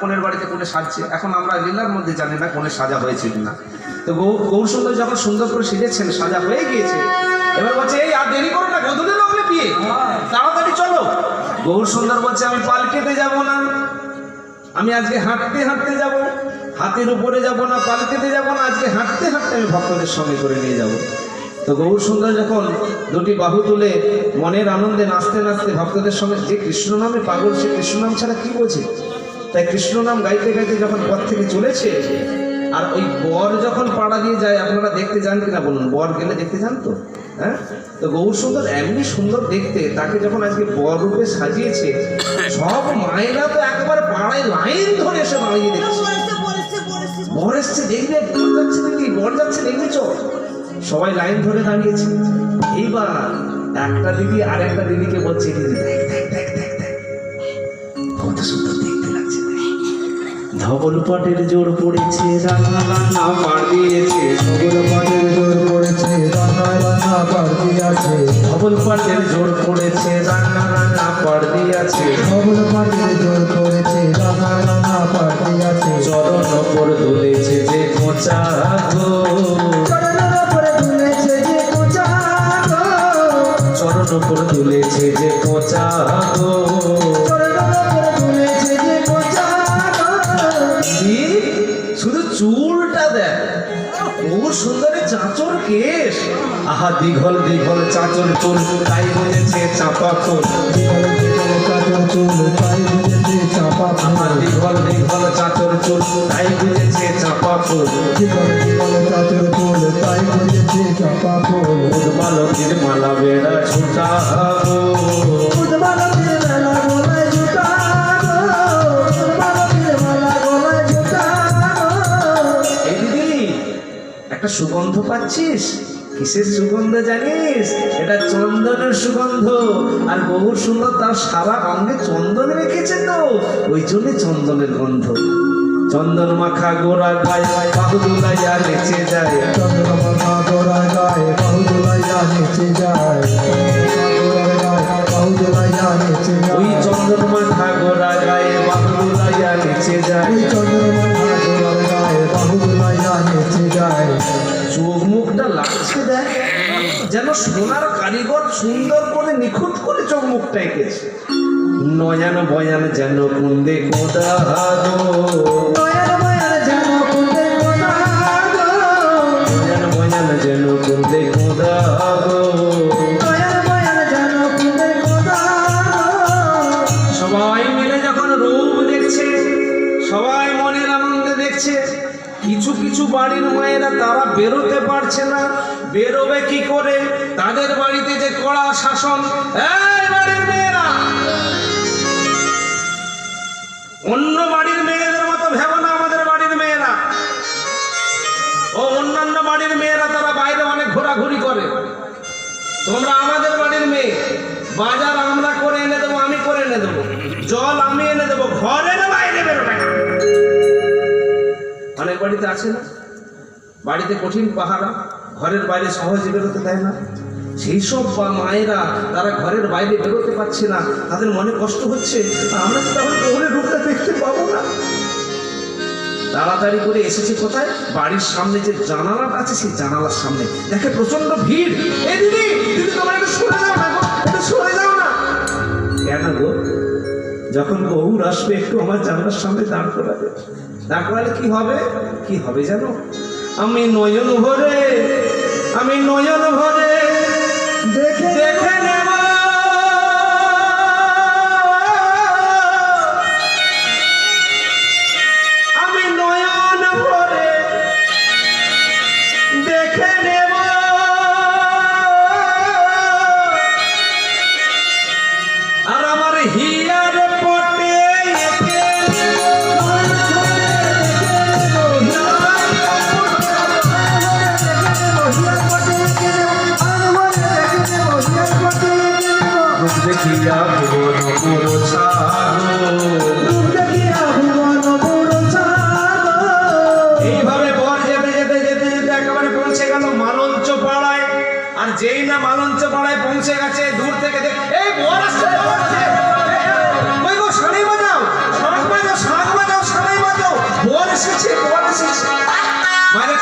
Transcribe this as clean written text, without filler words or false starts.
কোনের বাড়িতে কোনে সাজছে। এখন আমরা লীলার মধ্যে জানি না কোনে সাজা হয়েছে কিনা। তো গৌর সুন্দর যখন সুন্দর করে সেজেছেন, সাজা হয়ে গিয়েছে, এবার বলছে এই আর দেরি করো না, গোধূলি লাগলে বিয়ে, তাড়াতাড়ি চলো। গৌর সুন্দর বলছে আমি পালকিতে যাব না, আমি আজকে হাঁটতে হাঁটতে যাব, হাতের উপরে যাব না, পালকিতে যাব না, আজকে হাঁটতে হাঁটতে আমি ভক্তদের সঙ্গে করে নিয়ে যাব। তো গৌর সুন্দর যখন দুটি বাহু তুলে মনের আনন্দে নাচতে নাচতে ভক্তদের সঙ্গে, যে কৃষ্ণ নামে পাগল সে কৃষ্ণ নাম ছাড়া কি বোঝে, তাই কৃষ্ণ নাম গাইতে গাইতে যখন পথ থেকে চলেছে, আর ওই বর যখন পাড়া দিয়ে যায়, আপনারা দেখতে যান কিনা বলুন, বর গেলে দেখতে যান তো? হ্যাঁ, তো গৌর সুন্দর এমনি সুন্দর দেখতে, তাকে যখন আজকে বর রূপে সাজিয়েছে, সব মায়েরা তো একেবারে পাড়ায় লাইন ধরে এসে দাঁড়িয়ে দেখছে, বর এসছে দেখবে, বর যাচ্ছে দেখবি, বর যাচ্ছে দেখবি, চল। সবাই লাইন ধরে দাঁড়িয়েছে। এইবার একটা দিদি আর একটা দিদিকে বলছে, দিদি দেখ দেখ দেখ দেখ দেখ কত সুন্দর দেখতে লাগছে, ধবল পাটের জোর পড়েছে, রান্না রান্না পার দিয়েছে, ধবল পাটের জোর পড়েছে, রান্না রান্না পার দিয়েছে, ধবল পাটের জোর পড়েছে, রান্না রান্না পার দিয়েছে, ধবল পাটের জোর পড়েছে, রান্না রান্না পার দিয়েছে, চরণ ওপর দুলেছে যে কোঁচা গো, চরণ উপরে দুলেছে যে কোঁচা গো, চরণ ওপর দুলেছে যে কোঁচা গো, চরণ উপরে দুলেছে যে কোঁচা গো। শুধু চুলটা দেখ, বহু সুন্দরী চাঁচর কেশ, আহা দিঘল দিঘল চাঁচর চুল, তাই বুঝেছে চাপা ফুল, দিঘল দিঘল চাঁচর চুল, তাই বুঝেছে চাপা আমার ফুল, দিঘল দিঘল চাঁচর চুল, তাই বুঝেছে চাপা ফুল, দিঘল দিঘল চাঁচর চুল, তাই বুঝেছে চাপা ফুল, উদ্মালকের মালা বেড়া ছুটা গো, উদ্মালকের মেলা গলায় জুটা গো, উদ্মালকের মালা গলায় জুটা গো। এই দিদি একটা সুগন্ধ পাচ্ছিস? কিসের সুগন্ধ জানিস? এটা চন্দনের সুগন্ধ। আর বহু সুন্দর তার সারা অঙ্গে চন্দন রেখেছে, তো ওই জন্য চন্দনের গন্ধ। চন্দন মাখা গোড়া গায়ে বাহু দুলাইয়া নেচে যায়, চন্দ্রমাখা গোড়ায় গায়ে বাহু দুলাইয়া নেচে যায়, বাহু দুলাইয়া নেচে যায়, ওই চন্দন মাখা গোড়া গায়ে বাহু দুলাইয়া নেচে যায়, ওই চন্দ্রমাখা গোড়ায় গায়ে বাহু দুলাইয়া নেচে যায়। চোখ মুখটা লাগছে দেখ, যেন সোনার কারিগর সুন্দর করে নিখুঁত করে চোখ মুখটা এঁকেছে। নয়ান বয়ান যেন কুন্দে কোদা গো, নয়ন নয়ন যেন কুন্দে কোদা গো, নয়ান বয়ান যেন কুন্দে কোদা গো, নয়ন নয়ন যেন কুন্দে কোদা গো। সবাই মিলে যখন রূপ দেখছে, সবাই মনের আনন্দে দেখছে, কিছু কিছু বাড়ির মায়েরা তারা বেরোতে পারছে না, বেরোবে কি করে? তাদের বাড়িতে যে কড়া শাসন, এই বাড়ির মেয়েরা অন্য বাড়ির মেয়েদের মতো ভেবো না, আমাদের বাড়ির মেয়েরা ও অন্যান্য বাড়ির মেয়েরা তারা বাইরে অনেক ঘোরাঘুরি করে, তোমরা আমাদের বাড়ির মেয়ে, বাজার আমরা করে এনে দেবো, আমি করে এনে দেবো, জল আমি এনে দেবো, ঘরের বাইরে বেরোবে না। অনেক বাড়িতে আছে না, বাড়িতে কঠিন পাহারা, ঘরের বাইরে সহজে বেরোতে দেয় না, সেই সব মায়েরা তারা ঘরের বাইরে বেরোতে পারছে না, তাদের মনে কষ্ট হচ্ছে, আমরা তো তাহলে গৌরের রূপটা দেখতে পাবো না। তাড়াতাড়ি করে এসেছে কোথায়? বাড়ির সামনে যে জানালাটা আছে, সেই জানালার সামনে দেখে প্রচন্ড ভিড়। এই দিদি, দিদি তোমার একটু সরে যাও না গো, একটু সরে যাও না। কেন গো? যখন গৌর আসবে একটু আমার জানালার সামনে দাঁড় করাবে, দাঁড় করালে কি হবে? কি হবে জানো? আমি নয়ন ভরে, আমি নয়ন ভরে দেখে দেখে নেব, আমি নয়ন ভরে দেখে নেব, আর আমার হিয়ার পটে দেখিয়া ভুবন পুরো এইভাবে বর যেতে যেতে যেতে যেতে একেবারে পৌঁছে গেল মালঞ্চ পাড়ায়। আর যেই না মালঞ্চ পাড়ায় পৌঁছে গেছে, দূর থেকে দেখ এই বর আসছে, বর আসছে, ওই গো শাড়ি বাজাও, শাঁখ বাজাও, শাঁখ বাজাও, শাঁখ বর এসেছে মায়ের